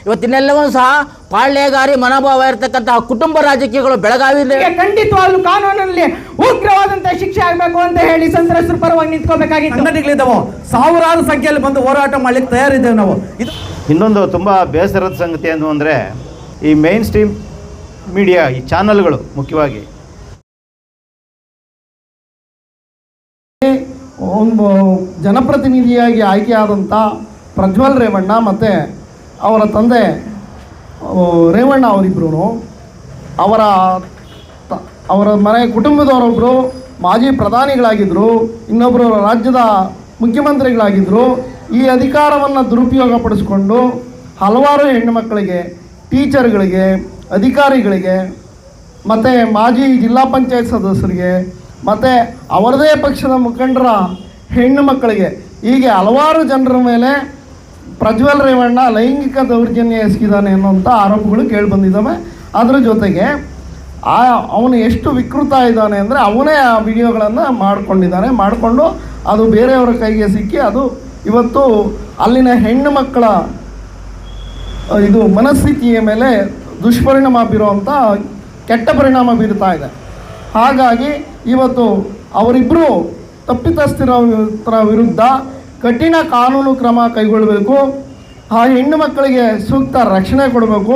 ಇವತ್ತಿನೆಲ್ಲವೂ ಸಹ ಪಾಳ್ಯಗಾರಿ ಮನೋಭಾವ ಇರತಕ್ಕಂತಹ ಕುಟುಂಬ ರಾಜಕೀಯಗಳು ಬೆಳಗಾವಿಯಲ್ಲಿ ಖಂಡಿತವಾಗ್ಲೂ ಕಾನೂನಲ್ಲಿ ಉಗ್ರವಾದಂತಹ ಶಿಕ್ಷೆ ಆಗಬೇಕು ಅಂತ ಹೇಳಿ ಸಂತ್ರಸ್ತರ ಪರವಾಗಿ ನಿಂತ್ಕೋಬೇಕಾಗಿತ್ತು. ಸಂಘಟನೆಗಳಿದ್ದಾವೆ, ಸಾವಿರಾರು ಸಂಖ್ಯೆಯಲ್ಲಿ ಬಂದು ಹೋರಾಟ ಮಾಡ್ಲಿಕ್ಕೆ ತಯಾರಿದ್ದೇವೆ ನಾವು. ಇನ್ನೊಂದು ತುಂಬ ಬೇಸರದ ಸಂಗತಿ ಏನು ಅಂದರೆ, ಈ ಮೇನ್ ಸ್ಟ್ರೀಮ್ ಮೀಡಿಯಾ, ಈ ಚಾನಲ್ಗಳು ಮುಖ್ಯವಾಗಿ ಒಂದು ಜನಪ್ರತಿನಿಧಿಯಾಗಿ ಆಯ್ಕೆಯಾದಂಥ ಪ್ರಜ್ವಲ್ ರೇವಣ್ಣ ಮತ್ತು ಅವರ ತಂದೆ ರೇವಣ್ಣ ಅವರಿಬ್ಬರು ಅವರ ಮನೆ ಕುಟುಂಬದವರೊಬ್ಬರು ಮಾಜಿ ಪ್ರಧಾನಿಗಳಾಗಿದ್ದರು, ಇನ್ನೊಬ್ಬರು ರಾಜ್ಯದ ಮುಖ್ಯಮಂತ್ರಿಗಳಾಗಿದ್ದರು. ಈ ಅಧಿಕಾರವನ್ನು ದುರುಪಯೋಗಪಡಿಸ್ಕೊಂಡು ಹಲವಾರು ಹೆಣ್ಣು ಮಕ್ಕಳಿಗೆ, ಟೀಚರ್ಗಳಿಗೆ, ಅಧಿಕಾರಿಗಳಿಗೆ ಮತ್ತು ಮಾಜಿ ಜಿಲ್ಲಾ ಪಂಚಾಯತ್ ಸದಸ್ಯರಿಗೆ ಮತ್ತು ಅವರದೇ ಪಕ್ಷದ ಮುಖಂಡರ ಹೆಣ್ಣು ಮಕ್ಕಳಿಗೆ, ಹೀಗೆ ಹಲವಾರು ಜನರ ಮೇಲೆ ಪ್ರಜ್ವಲ್ ರೇವಣ್ಣ ಲೈಂಗಿಕ ದೌರ್ಜನ್ಯ ಎಸಗಿದ್ದಾನೆ ಅನ್ನೋಂಥ ಆರೋಪಗಳು ಕೇಳಿಬಂದಿದ್ದಾವೆ. ಅದರ ಜೊತೆಗೆ ಅವನು ಎಷ್ಟು ವಿಕೃತ ಇದ್ದಾನೆ ಅಂದರೆ ಅವನೇ ಆ ವಿಡಿಯೋಗಳನ್ನು ಮಾಡಿಕೊಂಡು ಅದು ಬೇರೆಯವರ ಕೈಗೆ ಸಿಕ್ಕಿ ಅದು ಇವತ್ತು ಅಲ್ಲಿನ ಹೆಣ್ಣು ಮಕ್ಕಳ ಮನಸ್ಥಿತಿಯ ಮೇಲೆ ದುಷ್ಪರಿಣಾಮ ಬೀರುವಂಥ ಕೆಟ್ಟ ಪರಿಣಾಮ ಬೀರ್ತಾ ಇದೆ. ಹಾಗಾಗಿ ಇವತ್ತು ಅವರಿಬ್ಬರು ತಪ್ಪಿತಸ್ಥರ ವಿರುದ್ಧ ಕಠಿಣ ಕಾನೂನು ಕ್ರಮ ಕೈಗೊಳ್ಳಬೇಕು. ಆ ಹೆಣ್ಣು ಮಕ್ಕಳಿಗೆ ಸೂಕ್ತ ರಕ್ಷಣೆ ಕೊಡಬೇಕು,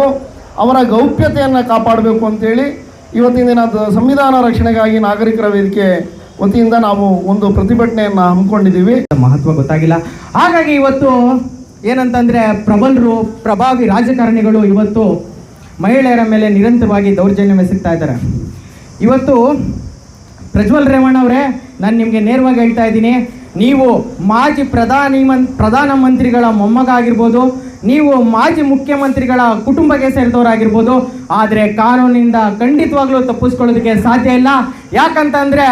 ಅವರ ಗೌಪ್ಯತೆಯನ್ನು ಕಾಪಾಡಬೇಕು ಅಂತೇಳಿ ಇವತ್ತಿನ ದಿನ ಸಂವಿಧಾನ ರಕ್ಷಣೆಗಾಗಿ ನಾಗರಿಕರ ವೇದಿಕೆ ವತಿಯಿಂದ ನಾವು ಒಂದು ಪ್ರತಿಭಟನೆಯನ್ನು ಹಮ್ಮಿಕೊಂಡಿದ್ದೀವಿ. ಮಹತ್ವ ಗೊತ್ತಾಗಿಲ್ಲ. ಹಾಗಾಗಿ ಇವತ್ತು ಏನಂತಂದರೆ ಪ್ರಬಲರು, ಪ್ರಭಾವಿ ರಾಜಕಾರಣಿಗಳು ಇವತ್ತು ಮಹಿಳೆಯರ ಮೇಲೆ ನಿರಂತರವಾಗಿ ದೌರ್ಜನ್ಯವೆಸಗ್ತಾ ಇದ್ದಾರೆ. ಇವತ್ತು ಪ್ರಜ್ವಲ್ ರೇವಣ್ಣ ಅವರೇ, ನಾನು ನಿಮಗೆ ನೇರವಾಗಿ ಹೇಳ್ತಾ ಇದ್ದೀನಿ, ನೀವು ಮಾಜಿ ಪ್ರಧಾನಮಂತ್ರಿಗಳ ಮೊಮ್ಮಗ ಆಗಿರ್ಬೋದು, ನೀವು ಮಾಜಿ ಮುಖ್ಯಮಂತ್ರಿಗಳ ಕುಟುಂಬಕ್ಕೆ ಸೇರಿದವರಾಗಿರ್ಬೋದು, ಆದರೆ ಕಾನೂನಿಂದ ಖಂಡಿತವಾಗ್ಲೂ ತಪ್ಪಿಸ್ಕೊಳ್ಳೋದಕ್ಕೆ ಸಾಧ್ಯ ಇಲ್ಲ. ಯಾಕಂತಂದರೆ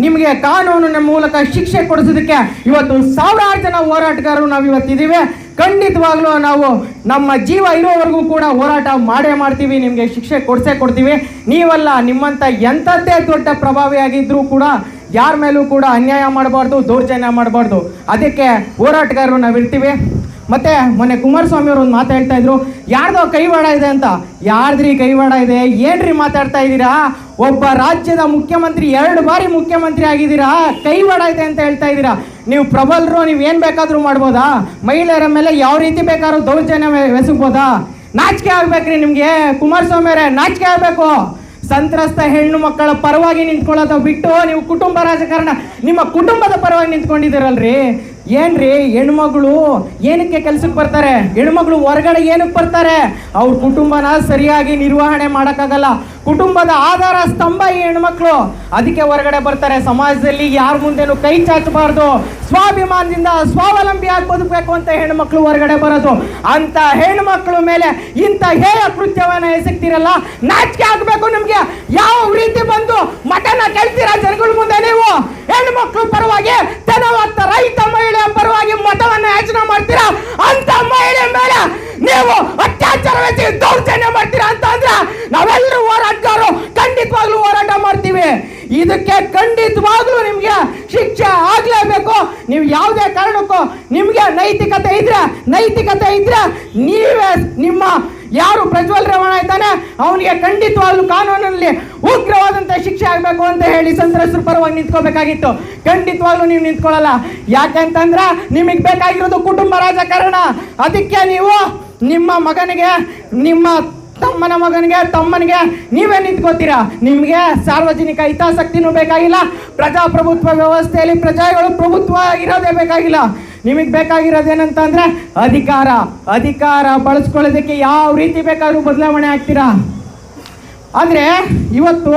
ನಿಮಗೆ ಕಾನೂನಿನ ಮೂಲಕ ಶಿಕ್ಷೆ ಕೊಡಿಸೋದಕ್ಕೆ ಇವತ್ತು ಸಾವಿರಾರು ಜನ ಹೋರಾಟಗಾರರು ನಾವು ಇವತ್ತಿದ್ದೀವಿ. ಖಂಡಿತವಾಗ್ಲೂ ನಾವು ನಮ್ಮ ಜೀವ ಇರೋವರೆಗೂ ಕೂಡ ಹೋರಾಟ ಮಾಡ್ತೀವಿ, ನಿಮಗೆ ಶಿಕ್ಷೆ ಕೊಡ್ತೀವಿ. ನೀವಲ್ಲ, ನಿಮ್ಮಂಥ ಎಂಥದ್ದೇ ದೊಡ್ಡ ಪ್ರಭಾವಿಯಾಗಿದ್ದರೂ ಕೂಡ ಯಾರ ಮೇಲೂ ಕೂಡ ಅನ್ಯಾಯ ಮಾಡಬಾರ್ದು, ದೌರ್ಜನ್ಯ ಮಾಡಬಾರ್ದು. ಅದಕ್ಕೆ ಹೋರಾಟಗಾರರು ನಾವಿರ್ತೀವಿ. ಮತ್ತು ಮೊನ್ನೆ ಕುಮಾರಸ್ವಾಮಿ ಅವರು ಒಂದು ಮಾತು ಹೇಳ್ತಾ ಇದ್ರು, ಯಾರ್ದೋ ಕೈವಾಡ ಇದೆ ಅಂತ. ಯಾರ್ದ್ರಿ ಕೈವಾಡ ಇದೆ? ಏನ್ರಿ ಮಾತಾಡ್ತಾ ಇದ್ದೀರಾ? ಒಬ್ಬ ರಾಜ್ಯದ ಮುಖ್ಯಮಂತ್ರಿ 2 ಬಾರಿ ಮುಖ್ಯಮಂತ್ರಿ ಆಗಿದ್ದೀರಾ, ಕೈವಾಡ ಇದೆ ಅಂತ ಹೇಳ್ತಾ ಇದ್ದೀರಾ. ನೀವು ಪ್ರಬಲರು, ನೀವು ಏನು ಬೇಕಾದರೂ ಮಾಡ್ಬೋದಾ? ಮಹಿಳೆಯರ ಮೇಲೆ ಯಾವ ರೀತಿ ಬೇಕಾದ್ರೂ ದೌರ್ಜನ್ಯ ಎಸಗ್ಬೋದಾ? ನಾಚಿಕೆ ಆಗ್ಬೇಕ್ರಿ ನಿಮಗೆ ಕುಮಾರಸ್ವಾಮಿ ಅವರೇ, ನಾಚಿಕೆ ಆಗಬೇಕು. ಸಂತ್ರಸ್ತ ಹೆಣ್ಣು ಮಕ್ಕಳ ಪರವಾಗಿ ನಿಂತ್ಕೊಳ್ಳೋದು ಬಿಟ್ಟು ನೀವು ಕುಟುಂಬ ರಾಜಕಾರಣ, ನಿಮ್ಮ ಕುಟುಂಬದ ಪರವಾಗಿ ನಿಂತ್ಕೊಂಡಿದ್ದೀರಲ್ರಿ. ಏನ್ರಿ ಹೆಣ್ಮಗಳು ಏನಕ್ಕೆ ಕೆಲ್ಸಕ್ಕೆ ಬರ್ತಾರೆ? ಹೆಣ್ಮಗಳು ಹೊರಗಡೆ ಏನಕ್ಕೆ ಬರ್ತಾರೆ? ಅವ್ರ ಕುಟುಂಬನ ಸರಿಯಾಗಿ ನಿರ್ವಹಣೆ ಮಾಡೋಕ್ಕಾಗಲ್ಲ. ಕುಟುಂಬದ ಆಧಾರ ಸ್ತಂಭ ಈ ಹೆಣ್ಮಕ್ಳು, ಅದಕ್ಕೆ ಹೊರಗಡೆ ಬರ್ತಾರೆ. ಸಮಾಜದಲ್ಲಿ ಯಾರ ಮುಂದೆನೂ ಕೈ ಚಾಚಬಾರ್ದು, ಸ್ವಾಭಿಮಾನದಿಂದ ಸ್ವಾವಲಂಬಿಯಾಗಿ ಬದುಕಬೇಕು ಅಂತ ಹೆಣ್ಮಕ್ಳು ಹೊರಗಡೆ ಬರೋದು. ಅಂತ ಹೆಣ್ಮಕ್ಳ ಮೇಲೆ ಇಂಥ ಹೇಯ ಕೃತ್ಯವನ್ನ ಎಸಗ್ತಿರಲ್ಲ, ನಾಚಿಕೆ ಆಗಬೇಕು ನಿಮ್ಗೆ. ಯಾವ ರೀತಿ ಬಂದು ಮಠನ ಕೇಳ್ತೀರಾ ಜನಗಳ ಮುಂದೆ? ನೀವು ಹೆಣ್ಮಕ್ಳು ಪರವಾಗಿ ಧನವಂತ ರೈತ ಮಹಿಳೆಯ ಪರವಾಗಿ ಮಠವನ್ನ ಯಾಚನೆ ಮಾಡ್ತೀರಾ. ಅಂತ ಮಹಿಳೆ ಮೇಲೆ ನೀವು ಅತ್ಯಾಚಾರ ದೌರ್ಜನ್ಯ ಮಾಡ್ತೀರಾ ಅಂತ ಅಂದ್ರೆ ನಾವೆಲ್ಲರೂ ಹೋರಾಟಗಾರರು ಖಂಡಿತವಾಗ್ಲೂ ಹೋರಾಟ ಮಾಡ್ತೀವಿ. ಇದಕ್ಕೆ ಖಂಡಿತವಾಗ್ಲೂ ನಿಮ್ಗೆ ಶಿಕ್ಷೆ ಆಗ್ಲೇಬೇಕು. ನೀವು ಯಾವುದೇ ಕಾರಣಕ್ಕೂ ನಿಮ್ಗೆ ನೈತಿಕತೆ ಇದ್ರೆ ನೀವೇ ನಿಮ್ಮ ಯಾರು ಪ್ರಜ್ವಲ್ ರೇವಣ್ಣ ಇದ್ದಾನೆ ಅವನಿಗೆ ಖಂಡಿತವಾಗ್ಲೂ ಕಾನೂನಲ್ಲಿ ಉಗ್ರವಾದಂಥ ಶಿಕ್ಷೆ ಆಗಬೇಕು ಅಂತ ಹೇಳಿ ಸಂತ್ರಸ್ತರ ಪರವಾಗಿ ನಿಂತ್ಕೋಬೇಕಾಗಿತ್ತು. ಖಂಡಿತವಾಗ್ಲೂ ನೀವು ನಿಂತ್ಕೊಳ್ಳಲ್ಲ. ಯಾಕೆಂತಂದ್ರೆ ನಿಮಗೆ ಬೇಕಾಗಿರೋದು ಕುಟುಂಬ ರಾಜಕಾರಣ. ಅದಕ್ಕೆ ನೀವು ನಿಮ್ಮ ಮಗನಿಗೆ, ನಿಮ್ಮ ತಮ್ಮನಿಗೆ ನೀವೇ ನಿಂತ್ಕೋತೀರಾ. ನಿಮಗೆ ಸಾರ್ವಜನಿಕ ಹಿತಾಸಕ್ತಿನೂ ಬೇಕಾಗಿಲ್ಲ. ಪ್ರಜಾಪ್ರಭುತ್ವ ವ್ಯವಸ್ಥೆಯಲ್ಲಿ ಪ್ರಜೆಗಳು ಪ್ರಭುತ್ವ ಇರೋದೇ ಬೇಕಾಗಿಲ್ಲ. ನಿಮಗೆ ಬೇಕಾಗಿರೋದೇನಂತಂದ್ರೆ ಅಧಿಕಾರ ಬಳಸ್ಕೊಳ್ಳೋದಕ್ಕೆ ಯಾವ ರೀತಿ ಬೇಕಾದ್ರೂ ಬದಲಾವಣೆ ಆಗ್ತೀರಾ. ಆದರೆ ಇವತ್ತು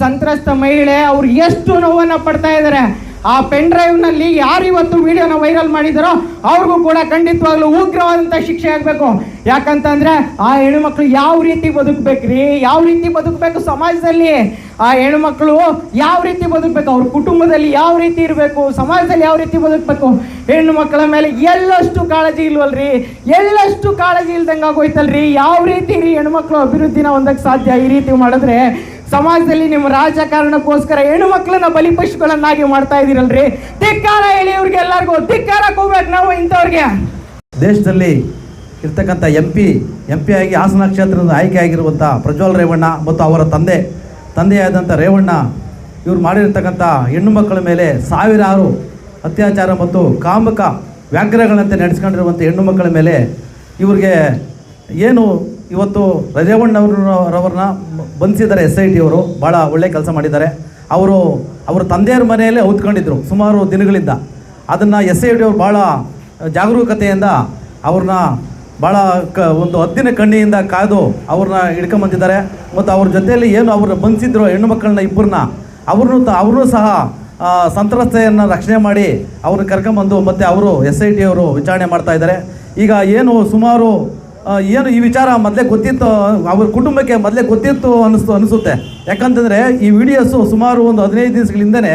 ಸಂತ್ರಸ್ತ ಮಹಿಳೆ ಅವ್ರು ಎಷ್ಟು ನೋವನ್ನು ಪಡ್ತಾ ಇದ್ದಾರೆ. ಆ ಪೆನ್ ಡ್ರೈವ್ನಲ್ಲಿ ಯಾರು ಇವತ್ತು ವಿಡಿಯೋನ ವೈರಲ್ ಮಾಡಿದಾರೋ ಅವ್ರಿಗೂ ಕೂಡ ಖಂಡಿತವಾಗ್ಲೂ ಉಗ್ರವಾದಂಥ ಶಿಕ್ಷೆ ಆಗಬೇಕು. ಯಾಕಂತಂದ್ರೆ ಆ ಹೆಣ್ಣುಮಕ್ಳು ಯಾವ ರೀತಿ ಬದುಕಬೇಕ್ರಿ, ಯಾವ ರೀತಿ ಬದುಕಬೇಕು ಸಮಾಜದಲ್ಲಿ, ಆ ಹೆಣ್ಣುಮಕ್ಳು ಯಾವ ರೀತಿ ಬದುಕಬೇಕು, ಅವ್ರ ಕುಟುಂಬದಲ್ಲಿ ಯಾವ ರೀತಿ ಇರಬೇಕು, ಸಮಾಜದಲ್ಲಿ ಯಾವ ರೀತಿ ಬದುಕಬೇಕು. ಹೆಣ್ಣು ಮಕ್ಕಳ ಮೇಲೆ ಎಲ್ಲಷ್ಟು ಕಾಳಜಿ ಇಲ್ವಲ್ರಿ, ಎಲ್ಲಷ್ಟು ಕಾಳಜಿ ಇಲ್ದಂಗೆ ಆಗೋಯ್ತಲ್ರಿ. ಯಾವ ರೀತಿ ರೀ ಹೆಣ್ಮಕ್ಳು ಅಭಿವೃದ್ಧಿನ ಹೊಂದಕ್ಕೆ ಸಾಧ್ಯ? ಈ ರೀತಿ ಮಾಡಿದ್ರೆ ಸಮಾಜದಲ್ಲಿ ನಿಮ್ಮ ರಾಜಕಾರಣಕ್ಕೋಸ್ಕರ ಹೆಣ್ಣು ಮಕ್ಕಳನ್ನ ಬಲಿಪಶುಗಳನ್ನಾಗಿ ಮಾಡ್ತಾ ಇದೀರಲ್ರಿ. ಧಿಕ್ಕಾರ ಹೇಳಿ ಇವ್ರಿಗೆಲ್ಲರಿಗೂ ಧಿಕ್ಕಾರ ಹೋಗ್ಬೇಕು ನಾವು ಇಂಥವ್ರಿಗೆ. ದೇಶದಲ್ಲಿ ಇರ್ತಕ್ಕಂಥ ಎಂ ಪಿ ಆಗಿ ಹಾಸನ ಕ್ಷೇತ್ರದ ಆಯ್ಕೆ ಆಗಿರುವಂಥ ಪ್ರಜ್ವಲ್ ರೇವಣ್ಣ ಮತ್ತು ಅವರ ತಂದೆಯಾದಂಥ ರೇವಣ್ಣ ಇವರು ಮಾಡಿರ್ತಕ್ಕಂಥ ಹೆಣ್ಣು ಮಕ್ಕಳ ಮೇಲೆ ಸಾವಿರಾರು ಅತ್ಯಾಚಾರ ಮತ್ತು ಕಾಮಕ ವ್ಯಾಘ್ರಗಳಂತೆ ನಡೆಸ್ಕೊಂಡಿರುವಂಥ ಹೆಣ್ಣು ಮಕ್ಕಳ ಮೇಲೆ ಇವ್ರಿಗೆ ಏನು ಇವತ್ತು ರೇವಣ್ಣರವ್ರನ್ನ ಬಂಧಿಸಿದ್ದಾರೆ SIT ಅವರು. ಭಾಳ ಒಳ್ಳೆ ಕೆಲಸ ಮಾಡಿದ್ದಾರೆ. ಅವರ ತಂದೆಯವ್ರ ಮನೆಯಲ್ಲೇ ಔತ್ಕೊಂಡಿದ್ರು ಸುಮಾರು ದಿನಗಳಿಂದ. ಅದನ್ನು SIT ಅವರು ಭಾಳ ಜಾಗರೂಕತೆಯಿಂದ ಅವ್ರನ್ನ ಭಾಳ ಒಂದು ಹದ್ದಿನ ಕಣ್ಣಿಯಿಂದ ಕಾದು ಅವ್ರನ್ನ ಹಿಡ್ಕೊಂಬಂದಿದ್ದಾರೆ. ಮತ್ತು ಅವ್ರ ಜೊತೆಯಲ್ಲಿ ಏನು ಅವ್ರನ್ನ ಬಂಧಿಸಿದ್ರು ಹೆಣ್ಣು ಮಕ್ಕಳನ್ನ ಇಬ್ಬರನ್ನ ಅವ್ರನ್ನೂ ಸಹ ಸಂತ್ರಸ್ತೆಯನ್ನು ರಕ್ಷಣೆ ಮಾಡಿ ಅವ್ರನ್ನ ಕರ್ಕೊಂಬಂದು ಮತ್ತು ಅವರು SIT ಅವರು ವಿಚಾರಣೆ ಮಾಡ್ತಾ ಇದ್ದಾರೆ. ಈಗ ಏನು ಸುಮಾರು ಏನು ಈ ವಿಚಾರ ಮೊದಲೇ ಗೊತ್ತಿತ್ತು, ಅವ್ರ ಕುಟುಂಬಕ್ಕೆ ಮೊದಲೇ ಗೊತ್ತಿತ್ತು ಅನಿಸುತ್ತೆ. ಯಾಕಂತಂದರೆ ಈ ವಿಡಿಯೋಸು ಸುಮಾರು ಒಂದು 15 ದಿವಸಗಳಿಂದನೇ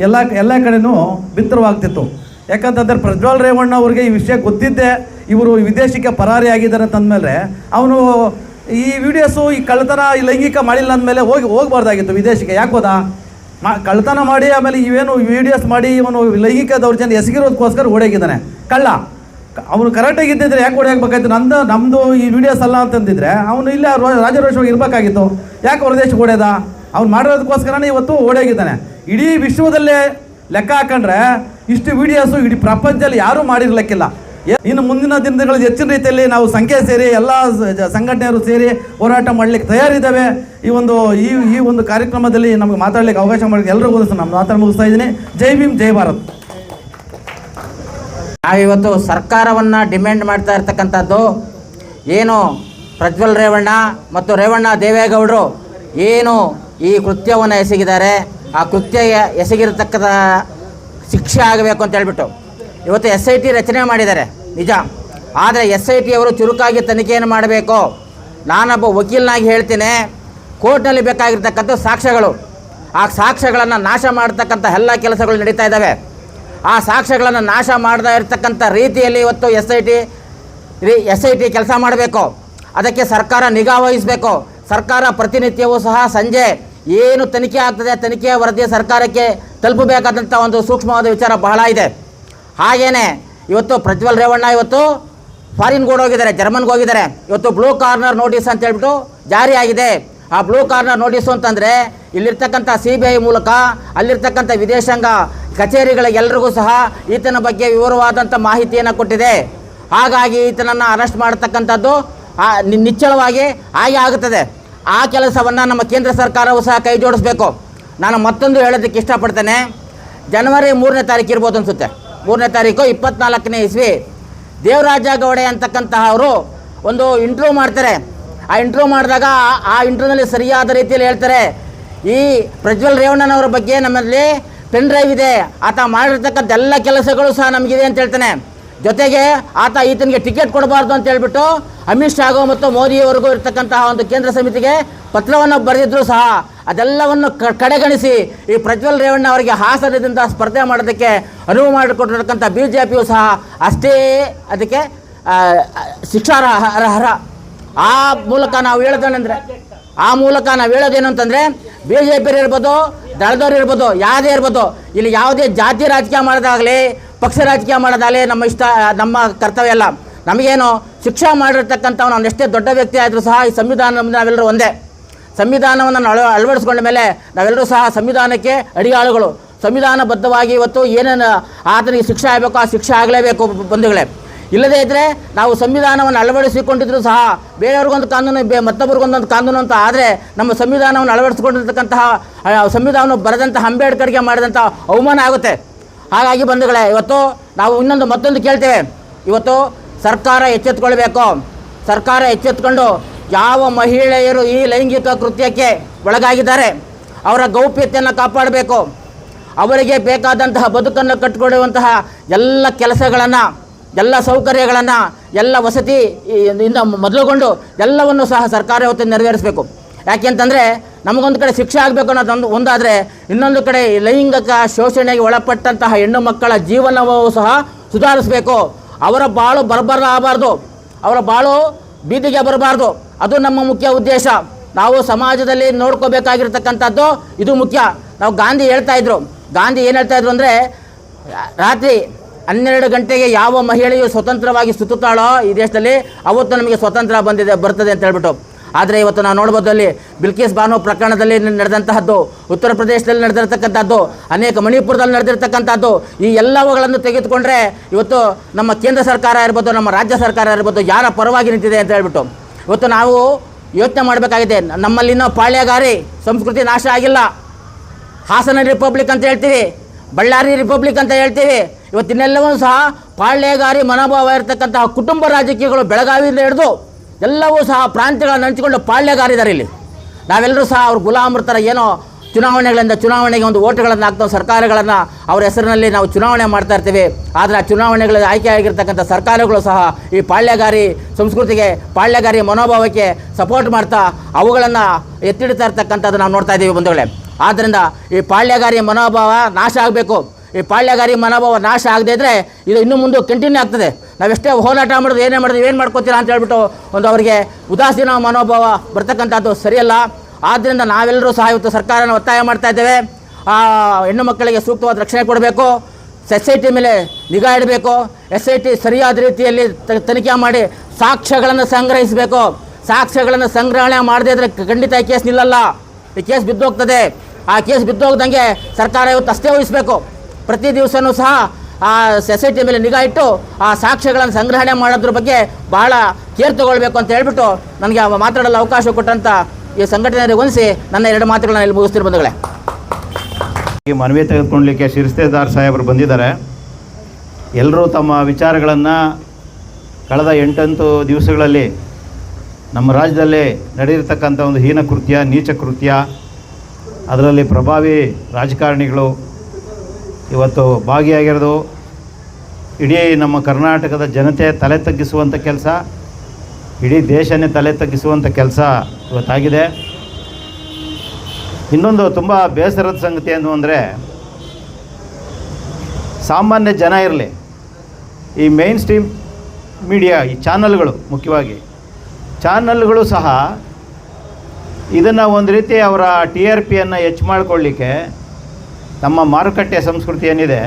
ಎಲ್ಲ ಕಡೆನೂ ಬಿತ್ತರವಾಗ್ತಿತ್ತು. ಯಾಕಂತಂದರೆ ಪ್ರಜ್ವಲ್ ರೇವಣ್ಣ ಅವ್ರಿಗೆ ಈ ವಿಷಯ ಗೊತ್ತಿದ್ದೆ ಇವರು ವಿದೇಶಕ್ಕೆ ಪರಾರಿ ಆಗಿದ್ದಾರೆ ಅಂತಂದಮೇಲೆ ಅವನು ಈ ವಿಡಿಯೋಸು ಈ ಕಳ್ಳತನ ಈ ಲೈಂಗಿಕ ಮಾಡಿಲ್ಲ ಅಂದಮೇಲೆ ಹೋಗಬಾರ್ದಾಗಿತ್ತು ವಿದೇಶಕ್ಕೆ. ಯಾಕೆ ಹೋದ? ಕಳ್ಳತನ ಮಾಡಿ ಆಮೇಲೆ ಇವೇನು ವಿಡಿಯೋಸ್ ಮಾಡಿ ಇವನು ಲೈಂಗಿಕ ದೌರ್ಜನ್ಯ ಎಸಗಿರೋದಕ್ಕೋಸ್ಕರ ಓಡೋಗಿದ್ದಾನೆ ಕಳ್ಳ. ಅವನು ಕರೆಕ್ಟಾಗಿದ್ದಿದ್ರೆ ಯಾಕೆ ಓಡಾಗಬೇಕಾಯ್ತು? ನಮ್ಮದು ಈ ವಿಡಿಯೋಸ್ ಅಲ್ಲ ಅಂತಂದಿದ್ರೆ ಅವನು ಇಲ್ಲೇ ರಾಜರೋಷವಾಗಿ ಇರಬೇಕಾಗಿತ್ತು. ಯಾಕೆ ಹೊರದೇಶಕ್ಕೆ ಓಡ್ಯದ? ಅವ್ನು ಮಾಡಿರೋದಕ್ಕೋಸ್ಕರನೇ ಇವತ್ತು ಓಡೋಗಿದ್ದಾನೆ. ಇಡೀ ವಿಶ್ವದಲ್ಲೇ ಲೆಕ್ಕ ಹಾಕೊಂಡ್ರೆ ಇಷ್ಟು ವಿಡಿಯೋಸು ಇಡೀ ಪ್ರಪಂಚದಲ್ಲಿ ಯಾರೂ ಮಾಡಿರ್ಲಿಕ್ಕಿಲ್ಲ. ಇನ್ನು ಮುಂದಿನ ದಿನಗಳಲ್ಲಿ ಹೆಚ್ಚಿನ ರೀತಿಯಲ್ಲಿ ನಾವು ಸಂಖ್ಯೆ ಸೇರಿ ಎಲ್ಲ ಸಂಘಟನೆಯವರು ಸೇರಿ ಹೋರಾಟ ಮಾಡಲಿಕ್ಕೆ ತಯಾರಿದ್ದಾವೆ. ಈ ಒಂದು ಕಾರ್ಯಕ್ರಮದಲ್ಲಿ ನಮಗೆ ಮಾತಾಡಲಿಕ್ಕೆ ಅವಕಾಶ ಮಾಡಲಿಕ್ಕೆ ಎಲ್ಲರಿಗೂ ನಮ್ಮ ಮಾತಾಡಿ ಮುಗಿಸ್ತಾ ಇದ್ದೀನಿ. ಜೈ ಭೀಮ್, ಜೈ ಭಾರತ್. ನಾವಿವತ್ತು ಸರ್ಕಾರವನ್ನು ಡಿಮ್ಯಾಂಡ್ ಮಾಡ್ತಾ ಇರ್ತಕ್ಕಂಥದ್ದು ಏನು ಪ್ರಜ್ವಲ್ ರೇವಣ್ಣ ಮತ್ತು ರೇವಣ್ಣ ದೇವೇಗೌಡರು ಏನು ಈ ಕೃತ್ಯವನ್ನು ಎಸಗಿದ್ದಾರೆ, ಆ ಕೃತ್ಯ ಎಸಗಿರತಕ್ಕಂಥ ಶಿಕ್ಷೆ ಆಗಬೇಕು ಅಂತ ಹೇಳ್ಬಿಟ್ಟು ಇವತ್ತು SIT ರಚನೆ ಮಾಡಿದ್ದಾರೆ ನಿಜ. ಆದರೆ SIT ಅವರು ಚುರುಕಾಗಿ ತನಿಖೆಯನ್ನು ಮಾಡಬೇಕು. ನಾನೊಬ್ಬ ವಕೀಲನಾಗಿ ಹೇಳ್ತೀನಿ, ಕೋರ್ಟ್ನಲ್ಲಿ ಬೇಕಾಗಿರ್ತಕ್ಕಂಥ ಸಾಕ್ಷ್ಯಗಳು, ಆ ಸಾಕ್ಷ್ಯಗಳನ್ನು ನಾಶ ಮಾಡ್ತಕ್ಕಂಥ ಎಲ್ಲ ಕೆಲಸಗಳು ನಡೀತಾ ಇದ್ದಾವೆ. ಆ ಸಾಕ್ಷ್ಯಗಳನ್ನು ನಾಶ ಮಾಡದೇ ಇರತಕ್ಕಂಥ ರೀತಿಯಲ್ಲಿ ಇವತ್ತು SIT ಕೆಲಸ ಮಾಡಬೇಕು. ಅದಕ್ಕೆ ಸರ್ಕಾರ ನಿಗಾ ವಹಿಸಬೇಕು. ಸರ್ಕಾರ ಪ್ರತಿನಿತ್ಯವೂ ಸಹ ಸಂಜೆ ಏನು ತನಿಖೆ ಆಗ್ತದೆ ತನಿಖೆಯ ವರದಿ ಸರ್ಕಾರಕ್ಕೆ ತಲುಪಬೇಕಾದಂಥ ಒಂದು ಸೂಕ್ಷ್ಮವಾದ ವಿಚಾರ ಬಹಳ ಇದೆ. ಹಾಗೇನೆ ಇವತ್ತು ಪ್ರಜ್ವಲ್ ರೇವಣ್ಣ ಇವತ್ತು ಫಾರಿನ್ಗೆ ಓಡೋಗಿದ್ದಾರೆ, ಜರ್ಮನ್ಗೆ ಹೋಗಿದ್ದಾರೆ. ಇವತ್ತು ಬ್ಲೂ ಕಾರ್ನರ್ ನೋಟಿಸ್ ಅಂತ ಹೇಳ್ಬಿಟ್ಟು ಜಾರಿಯಾಗಿದೆ. ಆ ಬ್ಲೂ ಕಾರ್ನರ್ ನೋಟಿಸು ಅಂತಂದರೆ ಇಲ್ಲಿರ್ತಕ್ಕಂಥ CBI ಮೂಲಕ ಅಲ್ಲಿರ್ತಕ್ಕಂಥ ವಿದೇಶಾಂಗ ಕಚೇರಿಗಳಿಗೆಲ್ಲರಿಗೂ ಸಹ ಈತನ ಬಗ್ಗೆ ವಿವರವಾದಂಥ ಮಾಹಿತಿಯನ್ನು ಕೊಟ್ಟಿದೆ. ಹಾಗಾಗಿ ಈತನನ್ನು ಅರೆಸ್ಟ್ ಮಾಡತಕ್ಕಂಥದ್ದು ನಿಚ್ಚಳವಾಗಿ ಹಾಗೆ ಆಗುತ್ತದೆ. ಆ ಕೆಲಸವನ್ನು ನಮ್ಮ ಕೇಂದ್ರ ಸರ್ಕಾರವು ಸಹ ಕೈ ಜೋಡಿಸಬೇಕು. ನಾನು ಮತ್ತೊಂದು ಹೇಳೋದಕ್ಕೆ ಇಷ್ಟಪಡ್ತೇನೆ. ಜನವರಿ 3ನೇ ತಾರೀಕು ಇರ್ಬೋದು ಅನಿಸುತ್ತೆ, 3ನೇ ತಾರೀಕು 24ನೇ ಇಸ್ವಿ ದೇವರಾಜ ಗೌಡೆ ಅಂತಕ್ಕಂತಹ ಅವರು ಒಂದು ಇಂಟರ್ವ್ಯೂ ಮಾಡ್ತಾರೆ. ಆ ಇಂಟರ್ವ್ಯೂ ಮಾಡಿದಾಗ ಆ ಇಂಟರ್ವ್ಯೂನಲ್ಲಿ ಸರಿಯಾದ ರೀತಿಯಲ್ಲಿ ಹೇಳ್ತಾರೆ, ಈ ಪ್ರಜ್ವಲ್ ರೇವಣ್ಣನವರ ಬಗ್ಗೆ ನಮ್ಮಲ್ಲಿ ಪೆನ್ ಡ್ರೈವ್ ಇದೆ, ಆತ ಮಾಡಿರ್ತಕ್ಕಂಥ ಎಲ್ಲ ಕೆಲಸಗಳು ಸಹ ನಮಗಿದೆ ಅಂತ ಹೇಳ್ತಾನೆ. ಜೊತೆಗೆ ಈತನಿಗೆ ಟಿಕೆಟ್ ಕೊಡಬಾರ್ದು ಅಂತ ಹೇಳ್ಬಿಟ್ಟು ಅಮಿತ್ ಶಾಗೂ ಮತ್ತು ಮೋದಿಯವರೆಗೂ ಇರ್ತಕ್ಕಂತಹ ಒಂದು ಕೇಂದ್ರ ಸಮಿತಿಗೆ ಪತ್ರವನ್ನು ಬರೆದಿದ್ರು ಸಹ ಅದೆಲ್ಲವನ್ನು ಕಡೆಗಣಿಸಿ ಈ ಪ್ರಜ್ವಲ್ ರೇವಣ್ಣ ಅವರಿಗೆ ಹಾಸನದಿಂದ ಸ್ಪರ್ಧೆ ಮಾಡೋದಕ್ಕೆ ಅನುವು ಮಾಡಿಕೊಟ್ಟಿರ್ತಕ್ಕಂಥ BJPಯು ಸಹ ಅಷ್ಟೇ ಅದಕ್ಕೆ ಶಿಕ್ಷಾರ್ಹ. ಆ ಮೂಲಕ ನಾವು ಹೇಳೋದೇನು ಅಂತಂದರೆ BJP ಇರ್ಬೋದು, ದಳದವ್ರು ಇರ್ಬೋದು, ಯಾವುದೇ ಇರ್ಬೋದು, ಇಲ್ಲಿ ಯಾವುದೇ ಜಾತಿ ರಾಜಕೀಯ ಮಾಡೋದಾಗಲಿ ಪಕ್ಷ ರಾಜಕೀಯ ಮಾಡೋದಾಗಲಿ ನಮ್ಮ ಕರ್ತವ್ಯ ಅಲ್ಲ. ನಮಗೇನು ಶಿಕ್ಷಾ ಮಾಡಿರ್ತಕ್ಕಂಥವ್ನು ಅವನು ಎಷ್ಟೇ ದೊಡ್ಡ ವ್ಯಕ್ತಿ ಆದರೂ ಸಹ ಈ ಸಂವಿಧಾನ ನಾವೆಲ್ಲರೂ ಒಂದೇ. ಸಂವಿಧಾನವನ್ನು ಅಳವಡಿಸ್ಕೊಂಡ ಮೇಲೆ ನಾವೆಲ್ಲರೂ ಸಹ ಸಂವಿಧಾನಕ್ಕೆ ಅಡಿಯಾಳುಗಳು. ಸಂವಿಧಾನಬದ್ಧವಾಗಿ ಇವತ್ತು ಏನೇನು ಆತನಿಗೆ ಶಿಕ್ಷೆ ಆಗಬೇಕು ಆ ಶಿಕ್ಷೆ ಆಗಲೇಬೇಕು ಬಂಧುಗಳೇ. ಇಲ್ಲದೇ ಇದ್ದರೆ ನಾವು ಸಂವಿಧಾನವನ್ನು ಅಳವಡಿಸಿಕೊಂಡಿದ್ರು ಸಹ ಬೇರೆಯವ್ರಿಗೊಂದು ಕಾನೂನು ಮತ್ತೊಬ್ಬರಿಗೊಂದೊಂದು ಕಾನೂನು ಅಂತ ಆದರೆ ನಮ್ಮ ಸಂವಿಧಾನವನ್ನು ಅಳವಡಿಸಿಕೊಂಡಿರ್ತಕ್ಕಂತಹ ಸಂವಿಧಾನವನ್ನು ಬರೆದಂತಹ ಅಂಬೇಡ್ಕರ್ಗೆ ಮಾಡಿದಂಥ ಅವಮಾನ ಆಗುತ್ತೆ. ಹಾಗಾಗಿ ಬಂಧುಗಳೇ, ಇವತ್ತು ನಾವು ಮತ್ತೊಂದು ಕೇಳ್ತೇವೆ. ಇವತ್ತು ಸರ್ಕಾರ ಎಚ್ಚೆತ್ತುಕೊಳ್ಬೇಕು. ಸರ್ಕಾರ ಎಚ್ಚೆತ್ತುಕೊಂಡು ಯಾವ ಮಹಿಳೆಯರು ಈ ಲೈಂಗಿಕ ಕೃತ್ಯಕ್ಕೆ ಒಳಗಾಗಿದ್ದಾರೆ ಅವರ ಗೌಪ್ಯತೆಯನ್ನು ಕಾಪಾಡಬೇಕು. ಅವರಿಗೆ ಬೇಕಾದಂತಹ ಬದುಕನ್ನು ಕಟ್ಟಿಕೊಡುವಂತಹ ಎಲ್ಲ ಕೆಲಸಗಳನ್ನು, ಎಲ್ಲ ಸೌಕರ್ಯಗಳನ್ನು, ಎಲ್ಲ ವಸತಿ ಇಂದ ಮೊದಲುಗೊಂಡು ಎಲ್ಲವನ್ನು ಸಹ ಸರ್ಕಾರ ಇವತ್ತು ನೆರವೇರಿಸಬೇಕು. ಯಾಕೆಂತಂದರೆ ನಮಗೊಂದು ಕಡೆ ಶಿಕ್ಷೆ ಆಗಬೇಕು ಅನ್ನೋದು ಒಂದಾದರೆ, ಇನ್ನೊಂದು ಕಡೆ ಲೈಂಗಿಕ ಶೋಷಣೆಗೆ ಒಳಪಟ್ಟಂತಹ ಹೆಣ್ಣು ಮಕ್ಕಳ ಜೀವನವೂ ಸಹ ಸುಧಾರಿಸಬೇಕು. ಅವರ ಬಾಳು ಆಗಬಾರ್ದು, ಅವರ ಬಾಳು ಬೀದಿಗೆ ಬರಬಾರ್ದು. ಅದು ನಮ್ಮ ಮುಖ್ಯ ಉದ್ದೇಶ. ನಾವು ಸಮಾಜದಲ್ಲಿ ನೋಡ್ಕೋಬೇಕಾಗಿರ್ತಕ್ಕಂಥದ್ದು ಇದು ಮುಖ್ಯ. ನಾವು ಗಾಂಧಿ ಏನು ಹೇಳ್ತಾಯಿದ್ರು ಅಂದರೆ ರಾತ್ರಿ 12 ಗಂಟೆಗೆ ಯಾವ ಮಹಿಳೆಯು ಸ್ವತಂತ್ರವಾಗಿ ಸುತ್ತುತ್ತಾಳೋ ಈ ದೇಶದಲ್ಲಿ ಅವತ್ತು ನಮಗೆ ಸ್ವತಂತ್ರ ಬರ್ತದೆ ಅಂತ ಹೇಳ್ಬಿಟ್ಟು. ಆದರೆ ಇವತ್ತು ನಾವು ನೋಡ್ಬೋದು ಅಲ್ಲಿ ಬಿಲ್ಕಿಸ್ ಬಾನು ಪ್ರಕರಣದಲ್ಲಿ ನಡೆದಂತಹದ್ದು, ಉತ್ತರ ಪ್ರದೇಶದಲ್ಲಿ ನಡೆದಿರ್ತಕ್ಕಂಥದ್ದು, ಅನೇಕ ಮಣಿಪುರದಲ್ಲಿ ನಡೆದಿರ್ತಕ್ಕಂಥದ್ದು, ಈ ಎಲ್ಲವುಗಳನ್ನು ತೆಗೆದುಕೊಂಡ್ರೆ ಇವತ್ತು ನಮ್ಮ ಕೇಂದ್ರ ಸರ್ಕಾರ ಇರ್ಬೋದು, ನಮ್ಮ ರಾಜ್ಯ ಸರ್ಕಾರ ಇರ್ಬೋದು, ಯಾರ ಪರವಾಗಿ ನಿಂತಿದೆ ಅಂತ ಹೇಳ್ಬಿಟ್ಟು ಇವತ್ತು ನಾವು ಯೋಚನೆ ಮಾಡಬೇಕಾಗಿದೆ. ನಮ್ಮಲ್ಲಿನ ಪಾಳ್ಯಗಾರಿ ಸಂಸ್ಕೃತಿ ನಾಶ ಆಗಿಲ್ಲ. ಹಾಸನ ರಿಪಬ್ಲಿಕ್ ಅಂತ ಹೇಳ್ತೀವಿ, ಬಳ್ಳಾರಿ ರಿಪಬ್ಲಿಕ್ ಅಂತ ಹೇಳ್ತೀವಿ. ಇವತ್ತಿನೆಲ್ಲವೂ ಸಹ ಪಾಳ್ಯಗಾರಿ ಮನೋಭಾವ ಇರತಕ್ಕಂತಹ ಕುಟುಂಬ ರಾಜಕೀಯಗಳು ಬೆಳಗಾವಿಯಿಂದ ಹಿಡಿದು ಎಲ್ಲವೂ ಸಹ ಪ್ರಾಂತ್ಯಗಳನ್ನು ಹಂಚಿಕೊಂಡು ಪಾಳ್ಯಗಾರಿದ್ದಾರೆ ಇಲ್ಲಿ. ನಾವೆಲ್ಲರೂ ಸಹ ಅವ್ರ ಗುಲಾಮರ ಥರ ಏನೋ ಚುನಾವಣೆಗೆ ಒಂದು ಓಟುಗಳನ್ನು ಹಾಕ್ತಾ ಸರ್ಕಾರಗಳನ್ನು ಅವ್ರ ಹೆಸರಿನಲ್ಲಿ ನಾವು ಚುನಾವಣೆ ಮಾಡ್ತಾ ಇರ್ತೀವಿ. ಆದರೆ ಆ ಚುನಾವಣೆಗಳಲ್ಲಿ ಆಯ್ಕೆ ಆಗಿರ್ತಕ್ಕಂಥ ಸರ್ಕಾರಗಳು ಸಹ ಈ ಪಾಳ್ಯಗಾರಿ ಸಂಸ್ಕೃತಿಗೆ, ಪಾಳ್ಯಗಾರಿ ಮನೋಭಾವಕ್ಕೆ ಸಪೋರ್ಟ್ ಮಾಡ್ತಾ ಅವುಗಳನ್ನು ಎತ್ತಿಡ್ತಾ ಇರ್ತಕ್ಕಂಥದ್ದು ನಾವು ನೋಡ್ತಾ ಇದ್ದೀವಿ ಬಂಧುಗಳೇ. ಆದ್ದರಿಂದ ಈ ಪಾಳ್ಯಗಾರಿ ಮನೋಭಾವ ನಾಶ ಆಗಬೇಕು. ಈ ಪಾಳ್ಯಗಾರಿ ಮನೋಭಾವ ನಾಶ ಆಗದೇ ಇದ್ದರೆ ಇದು ಇನ್ನೂ ಮುಂದೆ ಕಂಟಿನ್ಯೂ ಆಗ್ತದೆ. ನಾವೆಷ್ಟೇ ಹೋರಾಟ ಮಾಡೋದು, ಏನೇ ಮಾಡೋದು, ಏನು ಮಾಡ್ಕೋತೀರಾ ಅಂತ ಹೇಳ್ಬಿಟ್ಟು ಒಂದು ಅವರಿಗೆ ಉದಾಸೀನ ಮನೋಭಾವ ಬರ್ತಕ್ಕಂಥದ್ದು ಸರಿಯಲ್ಲ. ಆದ್ದರಿಂದ ನಾವೆಲ್ಲರೂ ಸಹ ಇವತ್ತು ಸರ್ಕಾರನ ಒತ್ತಾಯ ಮಾಡ್ತಾ ಇದ್ದೇವೆ. ಹೆಣ್ಣು ಮಕ್ಕಳಿಗೆ ಸೂಕ್ತವಾದ ರಕ್ಷಣೆ ಕೊಡಬೇಕು. SIT ಮೇಲೆ ನಿಗಾ ಇಡಬೇಕು. SIT ಸರಿಯಾದ ರೀತಿಯಲ್ಲಿ ತನಿಖೆ ಮಾಡಿ ಸಾಕ್ಷ್ಯಗಳನ್ನು ಸಂಗ್ರಹಿಸಬೇಕು. ಸಾಕ್ಷ್ಯಗಳನ್ನು ಸಂಗ್ರಹಣೆ ಮಾಡದೇ ಇದ್ದರೆ ಖಂಡಿತ ಈ ಕೇಸ್ ನಿಲ್ಲಲ್ಲ. ಈ ಕೇಸ್ ಬಿದ್ದೋಗ್ತದೆ. ಆ ಕೇಸ್ ಬಿದ್ದೋಗ್ದಂಗೆ ಸರ್ಕಾರ ಇವತ್ತು ಅಷ್ಟೇ ವಹಿಸಬೇಕು. ಪ್ರತಿ ದಿವಸವೂ ಸಹ ಆ SIT ಮೇಲೆ ನಿಗಾ ಇಟ್ಟು ಆ ಸಾಕ್ಷ್ಯಗಳನ್ನು ಸಂಗ್ರಹಣೆ ಮಾಡೋದ್ರ ಬಗ್ಗೆ ಬಹಳ ಕೇರ್ ತಗೊಳ್ಬೇಕು ಅಂತ ಹೇಳ್ಬಿಟ್ಟು ನನಗೆ ಮಾತಾಡಲು ಅವಕಾಶ ಕೊಟ್ಟಂಥ ಈ ಸಂಘಟನೆಗೆ ವಂದಿಸಿ ನನ್ನ 2 ಮಾತುಗಳನ್ನ ಇಲ್ಲಿ ಮುಗಿಸ್ತಿರೋ ಬಂಧುಗಳೇ. ಈ ಮನವಿ ತೆಗೆದುಕೊಳ್ಳಲಿಕ್ಕೆ ಶಿರಸ್ತೇದಾರ್ ಸಾಹೇಬರು ಬಂದಿದ್ದಾರೆ. ಎಲ್ಲರೂ ತಮ್ಮ ವಿಚಾರಗಳನ್ನು ಕಳೆದ 8 ದಿವಸಗಳಲ್ಲಿ ನಮ್ಮ ರಾಜ್ಯದಲ್ಲಿ ನಡೆದಿರ್ತಕ್ಕಂಥ ಒಂದು ಹೀನ ಕೃತ್ಯ, ನೀಚ ಕೃತ್ಯ, ಅದರಲ್ಲಿ ಪ್ರಭಾವಿ ರಾಜಕಾರಣಿಗಳು ಇವತ್ತು ಭಾಗಿಯಾಗಿರೋದು, ಇಡೀ ನಮ್ಮ ಕರ್ನಾಟಕದ ಜನತೆ ತಲೆ ತಗ್ಗಿಸುವಂಥ ಕೆಲಸ, ಇಡೀ ದೇಶನೇ ತಲೆ ತಗ್ಗಿಸುವಂಥ ಕೆಲಸ ಇವತ್ತಾಗಿದೆ. ಇನ್ನೊಂದು ತುಂಬ ಬೇಸರದ ಸಂಗತಿ ಏನು ಅಂದರೆ, ಸಾಮಾನ್ಯ ಜನ ಇರಲಿ, ಈ ಮೇನ್ ಸ್ಟ್ರೀಮ್ ಮೀಡಿಯಾ, ಈ ಚಾನಲ್ಗಳು, ಮುಖ್ಯವಾಗಿ ಚಾನಲ್ಗಳು ಸಹ ಇದನ್ನು ಒಂದು ರೀತಿ ಅವರ TRPಯನ್ನು ಹೆಚ್ಚು ಮಾಡಿಕೊಳ್ಳಿಕ್ಕೆ ತಮ್ಮ ಮಾರುಕಟ್ಟೆ ಸಂಸ್ಕೃತಿ ಏನಿದೆ,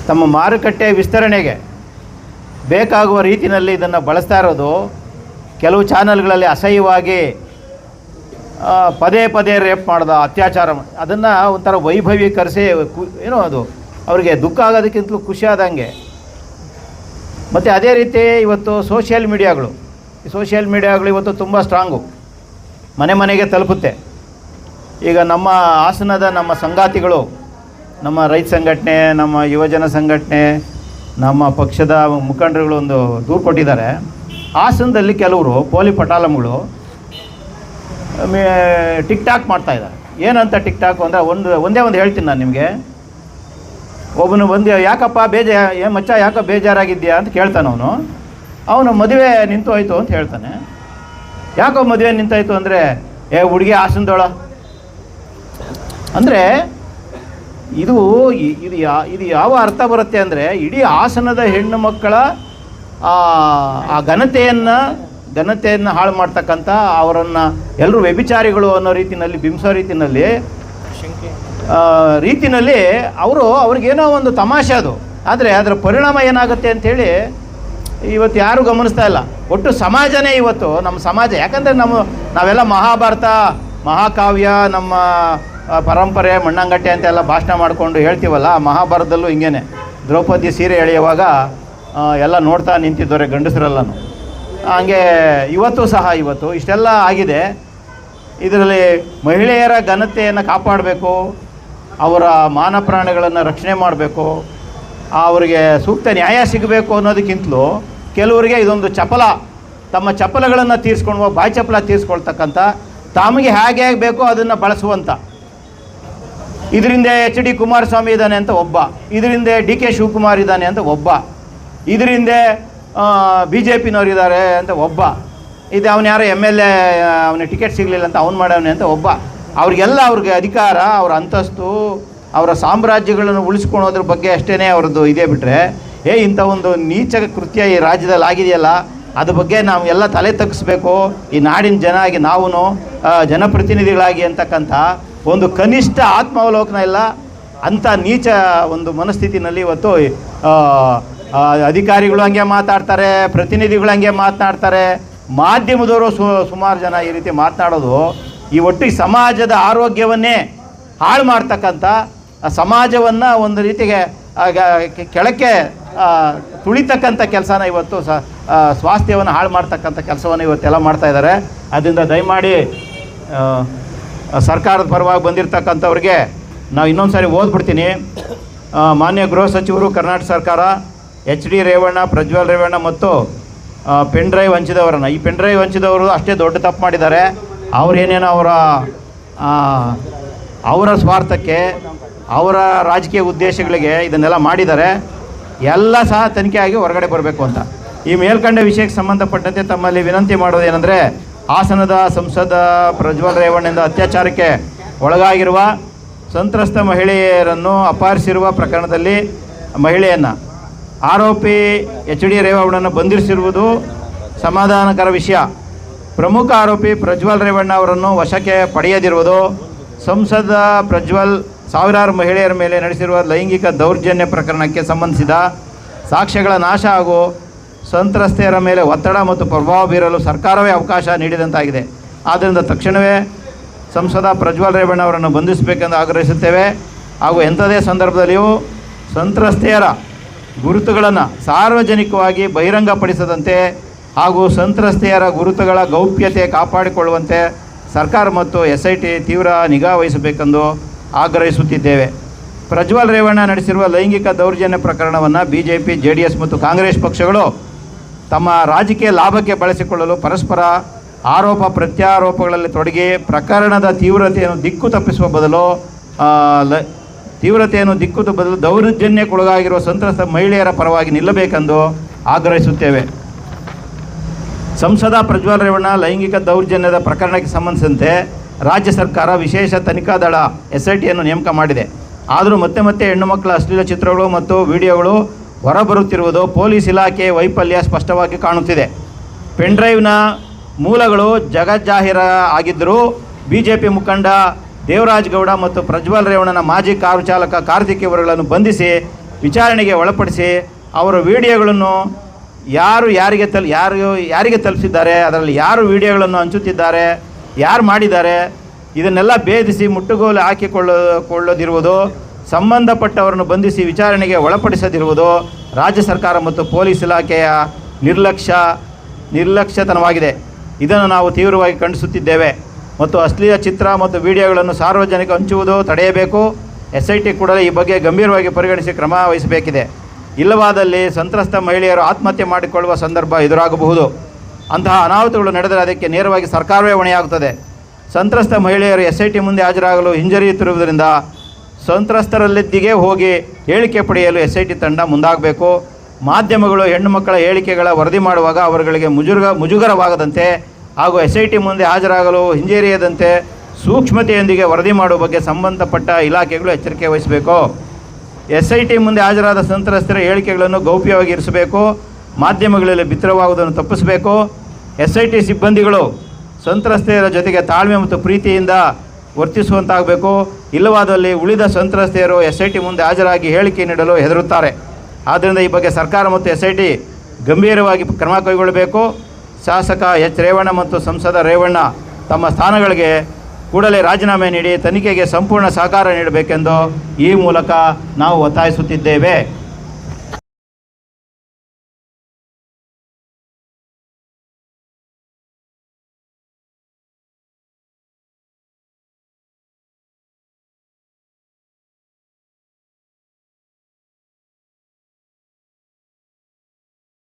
ತಮ್ಮ ಮಾರುಕಟ್ಟೆ ವಿಸ್ತರಣೆಗೆ ಬೇಕಾಗುವ ರೀತಿಯಲ್ಲಿ ಇದನ್ನು ಬಳಸ್ತಾ ಇರೋದು. ಕೆಲವು ಚಾನಲ್ಗಳಲ್ಲಿ ಅಸಹ್ಯವಾಗಿ ಪದೇ ಪದೇ ರೇಪ್ ಮಾಡ್ದ, ಅತ್ಯಾಚಾರ, ಅದನ್ನು ಒಂಥರ ವೈಭವೀಕರಿಸಿ ಏನೋ ಅದು ಅವರಿಗೆ ದುಃಖ ಆಗೋದಕ್ಕಿಂತಲೂ ಖುಷಿ ಆದಂಗೆ. ಮತ್ತು ಅದೇ ರೀತಿ ಇವತ್ತು ಸೋಷಿಯಲ್ ಮೀಡಿಯಾಗಳು ಇವತ್ತು ತುಂಬ ಸ್ಟ್ರಾಂಗು, ಮನೆ ಮನೆಗೆ ತಲುಪುತ್ತೆ. ಈಗ ನಮ್ಮ ಹಾಸನದ ನಮ್ಮ ಸಂಗಾತಿಗಳು, ನಮ್ಮ ರೈತ ಸಂಘಟನೆ, ನಮ್ಮ ಯುವಜನ ಸಂಘಟನೆ, ನಮ್ಮ ಪಕ್ಷದ ಮುಖಂಡರುಗಳು ಒಂದು ದೂರು ಕೊಟ್ಟಿದ್ದಾರೆ. ಹಾಸನದಲ್ಲಿ ಕೆಲವರು ಪೋಲಿ ಪಟಾಲಂಗಳು ಟಿಕ್ ಟಾಕ್ ಮಾಡ್ತಾಯಿದ್ದಾರೆ. ಏನಂತ ಟಿಕ್ ಟಾಕ್ ಅಂದರೆ ಒಂದೇ ಒಂದು ಹೇಳ್ತೀನಿ ನಾನು ನಿಮಗೆ. ಒಬ್ಬನು ಬಂದು ಯಾಕಪ್ಪ ಮಚ್ಚ ಯಾಕೋ ಬೇಜಾರಾಗಿದ್ಯಾ ಅಂತ ಕೇಳ್ತಾನೆ. ಅವನು ಮದುವೆ ನಿಂತು ಹೋಯ್ತು ಅಂತ ಹೇಳ್ತಾನೆ. ಯಾಕೋ ಮದುವೆ ನಿಂತಾಯಿತು ಅಂದರೆ, ಹುಡುಗಿ ಹಾಸನದೋಳ ಅಂದರೆ ಇದು ಯಾವ ಅರ್ಥ ಬರುತ್ತೆ ಅಂದರೆ, ಇಡೀ ಹಾಸನದ ಹೆಣ್ಣು ಮಕ್ಕಳ ಆ ಘನತೆಯನ್ನು ಹಾಳು ಮಾಡ್ತಕ್ಕಂಥ, ಅವರನ್ನು ಎಲ್ಲರೂ ವ್ಯಭಿಚಾರಿಗಳು ಅನ್ನೋ ರೀತಿಯಲ್ಲಿ ಬಿಂಬಿಸೋ ರೀತಿಯಲ್ಲಿ ಅವ್ರಿಗೇನೋ ಒಂದು ತಮಾಷೆ ಅದು. ಆದರೆ ಅದರ ಪರಿಣಾಮ ಏನಾಗುತ್ತೆ ಅಂಥೇಳಿ ಇವತ್ತು ಯಾರೂ ಗಮನಿಸ್ತಾ ಇಲ್ಲ. ಒಟ್ಟು ಸಮಾಜನೇ ಇವತ್ತು ನಮ್ಮ ಸಮಾಜ, ಯಾಕಂದರೆ ನಾವೆಲ್ಲ ಮಹಾಭಾರತ, ಮಹಾಕಾವ್ಯ, ನಮ್ಮ ಪರಂಪರೆ, ಮಣ್ಣಂಗಟ್ಟೆ ಅಂತೆಲ್ಲ ಭಾಷಣ ಮಾಡಿಕೊಂಡು ಹೇಳ್ತೀವಲ್ಲ. ಮಹಾಭಾರತದಲ್ಲೂ ಹಿಂಗೇನೆ ದ್ರೌಪದಿ ಸೀರೆ ಎಳೆಯುವಾಗ ಎಲ್ಲ ನೋಡ್ತಾ ನಿಂತಿದ್ದವ್ರೆ ಗಂಡಸರೆಲ್ಲನೂ. ಹಂಗೆ ಇವತ್ತು ಇಷ್ಟೆಲ್ಲ ಆಗಿದೆ. ಇದರಲ್ಲಿ ಮಹಿಳೆಯರ ಘನತೆಯನ್ನು ಕಾಪಾಡಬೇಕು, ಅವರ ಮಾನ ಪ್ರಾಣಗಳನ್ನು ರಕ್ಷಣೆ ಮಾಡಬೇಕು, ಅವರಿಗೆ ಸೂಕ್ತ ನ್ಯಾಯ ಸಿಗಬೇಕು ಅನ್ನೋದಕ್ಕಿಂತಲೂ ಕೆಲವರಿಗೆ ಇದೊಂದು ತಮ್ಮ ಚಪಲಗಳನ್ನು ತೀರಿಸ್ಕೊಂಡು, ಬಾಯಿ ಚಪಲ ತೀರಿಸ್ಕೊಳ್ತಕ್ಕಂಥ, ತಮಗೆ ಹೇಗೆ ಬೇಕೋ ಅದನ್ನು ಬಳಸುವಂಥ, ಇದರಿಂದ HD ಕುಮಾರಸ್ವಾಮಿ ಇದ್ದಾನೆ ಅಂತ ಒಬ್ಬ, ಇದರಿಂದ DK ಶಿವಕುಮಾರ್ ಇದ್ದಾನೆ ಅಂತ ಒಬ್ಬ, ಇದರಿಂದ BJPನವರಿದ್ದಾರೆ ಅಂತ ಒಬ್ಬ, ಇದು ಅವನು ಯಾರೋ MLA ಅವನಿಗೆ ಟಿಕೆಟ್ ಸಿಗಲಿಲ್ಲ ಅಂತ ಅವ್ನು ಮಾಡವನೆ ಅಂತ ಒಬ್ಬ. ಅವ್ರಿಗೆ ಅಧಿಕಾರ, ಅವರ ಅಂತಸ್ತು, ಅವರ ಸಾಮ್ರಾಜ್ಯಗಳನ್ನು ಉಳಿಸ್ಕೊಳೋದ್ರ ಬಗ್ಗೆ ಅಷ್ಟೇ ಅವ್ರದ್ದು ಇದೇ ಬಿಟ್ಟರೆ, ಇಂಥ ಒಂದು ನೀಚ ಕೃತ್ಯ ಈ ರಾಜ್ಯದಲ್ಲಿ ಆಗಿದೆಯಲ್ಲ, ಅದ್ರ ಬಗ್ಗೆ ನಾವು ಎಲ್ಲ ತಲೆ ತಗ್ಗಿಸ್ಬೇಕು. ಈ ನಾಡಿನ ಜನ ಆಗಿ ನಾವು ಜನಪ್ರತಿನಿಧಿಗಳಾಗಿ ಅಂತಕ್ಕಂಥ ಒಂದು ಕನಿಷ್ಠ ಆತ್ಮಾವಲೋಕನ ಇಲ್ಲ. ಅಂಥ ನೀಚ ಒಂದು ಮನಸ್ಥಿತಿನಲ್ಲಿ ಇವತ್ತು ಅಧಿಕಾರಿಗಳು ಹಂಗೆ ಮಾತಾಡ್ತಾರೆ, ಪ್ರತಿನಿಧಿಗಳು ಹಂಗೆ ಮಾತನಾಡ್ತಾರೆ, ಮಾಧ್ಯಮದವರು ಸುಮಾರು ಜನ ಈ ರೀತಿ ಮಾತನಾಡೋದು ಈ ಒಟ್ಟಿಗೆ ಸಮಾಜದ ಆರೋಗ್ಯವನ್ನೇ ಹಾಳು ಮಾಡ್ತಕ್ಕಂಥ, ಸಮಾಜವನ್ನು ಒಂದು ರೀತಿಗೆ ಕೆಳಕ್ಕೆ ತುಳಿತಕ್ಕಂಥ ಕೆಲಸನ ಇವತ್ತು ಸ್ವಾಸ್ಥ್ಯವನ್ನು ಹಾಳು ಮಾಡ್ತಕ್ಕಂಥ ಕೆಲಸವನ್ನು ಇವತ್ತೆಲ್ಲ ಮಾಡ್ತಾಯಿದ್ದಾರೆ. ಅದರಿಂದ ದಯಮಾಡಿ ಸರ್ಕಾರದ ಪರವಾಗಿ ಬಂದಿರತಕ್ಕಂಥವ್ರಿಗೆ ನಾವು ಇನ್ನೊಂದು ಸಾರಿ ಓದ್ಬಿಡ್ತೀನಿ. ಮಾನ್ಯ ಗೃಹ ಸಚಿವರು, ಕರ್ನಾಟಕ ಸರ್ಕಾರ HD ರೇವಣ್ಣ, ಪ್ರಜ್ವಲ್ ರೇವಣ್ಣ ಮತ್ತು ಪೆನ್ ಡ್ರೈವ್ ಹಂಚಿದವರನ್ನು, ಈ ಪೆನ್ ಡ್ರೈವ್ ಹಂಚಿದವರು ಅಷ್ಟೇ ದೊಡ್ಡ ತಪ್ಪು ಮಾಡಿದ್ದಾರೆ. ಅವರೇನೇನೋ ಅವರ ಸ್ವಾರ್ಥಕ್ಕೆ, ಅವರ ರಾಜಕೀಯ ಉದ್ದೇಶಗಳಿಗೆ ಇದನ್ನೆಲ್ಲ ಮಾಡಿದ್ದಾರೆ. ಎಲ್ಲ ಸಹ ತನಿಖೆ ಆಗಿ ಹೊರಗಡೆ ಬರಬೇಕು ಅಂತ. ಈ ಮೇಲ್ಕಂಡ ವಿಷಯಕ್ಕೆ ಸಂಬಂಧಪಟ್ಟಂತೆ ತಮ್ಮಲ್ಲಿ ವಿನಂತಿ ಮಾಡೋದೇನೆಂದರೆ, ಹಾಸನದ ಸಂಸದ ಪ್ರಜ್ವಲ್ ರೇವಣ್ಣನಿಂದ ಅತ್ಯಾಚಾರಕ್ಕೆ ಒಳಗಾಗಿರುವ ಸಂತ್ರಸ್ತ ಮಹಿಳೆಯರನ್ನು ಅಪಹರಿಸಿರುವ ಪ್ರಕರಣದಲ್ಲಿ ಮಹಿಳೆಯನ್ನು ಆರೋಪಿ HD ರೇವಣ್ಣನನ್ನು ಬಂಧಿಸಿರುವುದು ಸಮಾಧಾನಕರ ವಿಷಯ. ಪ್ರಮುಖ ಆರೋಪಿ ಪ್ರಜ್ವಲ್ ರೇವಣ್ಣ ಅವರನ್ನು ವಶಕ್ಕೆ ಪಡೆಯದಿರುವುದು, ಸಂಸದ ಪ್ರಜ್ವಲ್ ಸಾವಿರಾರು ಮಹಿಳೆಯರ ಮೇಲೆ ನಡೆಸಿರುವ ಲೈಂಗಿಕ ದೌರ್ಜನ್ಯ ಪ್ರಕರಣಕ್ಕೆ ಸಂಬಂಧಿಸಿದ ಸಾಕ್ಷ್ಯಗಳ ನಾಶ ಹಾಗೂ ಸಂತ್ರಸ್ತೆಯರ ಮೇಲೆ ಒತ್ತಡ ಮತ್ತು ಪ್ರಭಾವ ಬೀರಲು ಸರ್ಕಾರವೇ ಅವಕಾಶ ನೀಡಿದಂತಾಗಿದೆ. ಆದ್ದರಿಂದ ತಕ್ಷಣವೇ ಸಂಸದ ಪ್ರಜ್ವಲ್ ರೇವಣ್ಣ ಅವರನ್ನು ಬಂಧಿಸಬೇಕೆಂದು ಆಗ್ರಹಿಸುತ್ತೇವೆ. ಹಾಗೂ ಎಂಥದೇ ಸಂದರ್ಭದಲ್ಲಿಯೂ ಸಂತ್ರಸ್ತೆಯರ ಗುರುತುಗಳನ್ನು ಸಾರ್ವಜನಿಕವಾಗಿ ಬಹಿರಂಗಪಡಿಸದಂತೆ ಹಾಗೂ ಸಂತ್ರಸ್ತೆಯರ ಗುರುತುಗಳ ಗೌಪ್ಯತೆ ಕಾಪಾಡಿಕೊಳ್ಳುವಂತೆ ಸರ್ಕಾರ ಮತ್ತು SIT ತೀವ್ರ ನಿಗಾ ವಹಿಸಬೇಕೆಂದು ಆಗ್ರಹಿಸುತ್ತಿದ್ದೇವೆ. ಪ್ರಜ್ವಲ್ ರೇವಣ್ಣ ನಡೆಸಿರುವ ಲೈಂಗಿಕ ದೌರ್ಜನ್ಯ ಪ್ರಕರಣವನ್ನು BJP, JDS ಮತ್ತು ಕಾಂಗ್ರೆಸ್ ಪಕ್ಷಗಳು ತಮ್ಮ ರಾಜಕೀಯ ಲಾಭಕ್ಕೆ ಬಳಸಿಕೊಳ್ಳಲು ಪರಸ್ಪರ ಆರೋಪ ಪ್ರತ್ಯಾರೋಪಗಳಲ್ಲಿ ತೊಡಗಿ ಪ್ರಕರಣದ ತೀವ್ರತೆಯನ್ನು ದಿಕ್ಕು ತಪ್ಪಿಸುವ ಬದಲು ದೌರ್ಜನ್ಯಕ್ಕೊಳಗಾಗಿರುವ ಸಂತ್ರಸ್ತ ಮಹಿಳೆಯರ ಪರವಾಗಿ ನಿಲ್ಲಬೇಕೆಂದು ಆಗ್ರಹಿಸುತ್ತೇವೆ. ಸಂಸದ ಪ್ರಜ್ವಲ್ ರೇವಣ್ಣ ಲೈಂಗಿಕ ದೌರ್ಜನ್ಯದ ಪ್ರಕರಣಕ್ಕೆ ಸಂಬಂಧಿಸಿದಂತೆ ರಾಜ್ಯ ಸರ್ಕಾರ ವಿಶೇಷ ತನಿಖಾ ದಳ SITಯನ್ನು ನೇಮಕ ಮಾಡಿದೆ. ಆದರೂ ಮತ್ತೆ ಮತ್ತೆ ಹೆಣ್ಣು ಮಕ್ಕಳ ಅಶ್ಲೀಲ ಚಿತ್ರಗಳು ಮತ್ತು ವಿಡಿಯೋಗಳು ಹೊರಬರುತ್ತಿರುವುದು ಪೊಲೀಸ್ ಇಲಾಖೆಯ ವೈಫಲ್ಯ ಸ್ಪಷ್ಟವಾಗಿ ಕಾಣುತ್ತಿದೆ. ಪೆನ್ ಡ್ರೈವ್ನ ಮೂಲಗಳು ಜಗಜ್ಜಾಹೀರ ಆಗಿದ್ದರೂ BJP ಮುಖಂಡ ದೇವರಾಜ್ ಗೌಡ ಮತ್ತು ಪ್ರಜ್ವಲ್ ರೇವಣ್ಣನ ಮಾಜಿ ಕಾರು ಚಾಲಕ ಕಾರ್ತಿಕ್ ಇವರುಗಳನ್ನು ಬಂಧಿಸಿ ವಿಚಾರಣೆಗೆ ಒಳಪಡಿಸಿ ಅವರ ವಿಡಿಯೋಗಳನ್ನು ಯಾರಿಗೆ ತಲುಪಿಸಿದ್ದಾರೆ, ಅದರಲ್ಲಿ ಯಾರು ವಿಡಿಯೋಗಳನ್ನು ಹಂಚುತ್ತಿದ್ದಾರೆ, ಯಾರು ಮಾಡಿದ್ದಾರೆ, ಇದನ್ನೆಲ್ಲ ಭೇದಿಸಿ ಮುಟ್ಟುಗೋಲು ಹಾಕಿಕೊಳ್ಳದಿರುವುದು, ಸಂಬಂಧಪಟ್ಟವರನ್ನು ಬಂಧಿಸಿ ವಿಚಾರಣೆಗೆ ಒಳಪಡಿಸದಿರುವುದು ರಾಜ್ಯ ಸರ್ಕಾರ ಮತ್ತು ಪೊಲೀಸ್ ಇಲಾಖೆಯ ನಿರ್ಲಕ್ಷ್ಯತನವಾಗಿದೆ. ಇದನ್ನು ನಾವು ತೀವ್ರವಾಗಿ ಖಂಡಿಸುತ್ತಿದ್ದೇವೆ ಮತ್ತು ಅಶ್ಲೀಲ ಚಿತ್ರ ಮತ್ತು ವಿಡಿಯೋಗಳನ್ನು ಸಾರ್ವಜನಿಕ ಹಂಚುವುದು ತಡೆಯಬೇಕು. SIT ಕೂಡಲೇ ಈ ಬಗ್ಗೆ ಗಂಭೀರವಾಗಿ ಪರಿಗಣಿಸಿ ಕ್ರಮ ವಹಿಸಬೇಕಿದೆ. ಇಲ್ಲವಾದಲ್ಲಿ ಸಂತ್ರಸ್ತ ಮಹಿಳೆಯರು ಆತ್ಮಹತ್ಯೆ ಮಾಡಿಕೊಳ್ಳುವ ಸಂದರ್ಭ ಎದುರಾಗಬಹುದು. ಅಂತಹ ಅನಾಹುತಗಳು ನಡೆದರೆ ಅದಕ್ಕೆ ನೇರವಾಗಿ ಸರ್ಕಾರವೇ ಹೊಣೆಯಾಗುತ್ತದೆ. ಸಂತ್ರಸ್ತ ಮಹಿಳೆಯರು SIT ಮುಂದೆ ಹಾಜರಾಗಲು ಹಿಂಜರಿಯುತ್ತಿರುವುದರಿಂದ ಸಂತ್ರಸ್ತರಲ್ಲಿದ್ದಿಗೆ ಹೋಗಿ ಹೇಳಿಕೆ ಪಡೆಯಲು SIT ತಂಡ ಮುಂದಾಗಬೇಕು. ಮಾಧ್ಯಮಗಳು ಹೆಣ್ಣು ಮಕ್ಕಳ ಹೇಳಿಕೆಗಳ ವರದಿ ಮಾಡುವಾಗ ಅವರುಗಳಿಗೆ ಮುಜುಗರವಾಗದಂತೆ ಹಾಗೂ SIT ಮುಂದೆ ಹಾಜರಾಗಲು ಹಿಂಜರಿಯದಂತೆ ಸೂಕ್ಷ್ಮತೆಯೊಂದಿಗೆ ವರದಿ ಮಾಡುವ ಬಗ್ಗೆ ಸಂಬಂಧಪಟ್ಟ ಇಲಾಖೆಗಳು ಎಚ್ಚರಿಕೆ ವಹಿಸಬೇಕು. SIT ಮುಂದೆ ಹಾಜರಾದ ಸಂತ್ರಸ್ತರ ಹೇಳಿಕೆಗಳನ್ನು ಗೌಪ್ಯವಾಗಿ ಇರಿಸಬೇಕು. ಮಾಧ್ಯಮಗಳಲ್ಲಿ ಬಿತ್ತರವಾಗುವುದನ್ನು ತಪ್ಪಿಸಬೇಕು. SIT ಸಿಬ್ಬಂದಿಗಳು ಸಂತ್ರಸ್ತೆಯರ ಜೊತೆಗೆ ತಾಳ್ಮೆ ಮತ್ತು ಪ್ರೀತಿಯಿಂದ ವರ್ತಿಸುವಂತಾಗಬೇಕು. ಇಲ್ಲವಾದಲ್ಲಿ ಉಳಿದ ಸಂತ್ರಸ್ತೆಯರು SIT ಮುಂದೆ ಹಾಜರಾಗಿ ಹೇಳಿಕೆ ನೀಡಲು ಹೆದರುತ್ತಾರೆ. ಆದ್ದರಿಂದ ಈ ಬಗ್ಗೆ ಸರ್ಕಾರ ಮತ್ತು SIT ಗಂಭೀರವಾಗಿ ಕ್ರಮ ಕೈಗೊಳ್ಳಬೇಕು. ಶಾಸಕ ರೇವಣ್ಣ ಮತ್ತು ಸಂಸದ ರೇವಣ್ಣ ತಮ್ಮ ಸ್ಥಾನಗಳಿಗೆ ಕೂಡಲೇ ರಾಜೀನಾಮೆ ನೀಡಿ ತನಿಖೆಗೆ ಸಂಪೂರ್ಣ ಸಹಕಾರ ನೀಡಬೇಕೆಂದು ಈ ಮೂಲಕ ನಾವು ಒತ್ತಾಯಿಸುತ್ತಿದ್ದೇವೆ.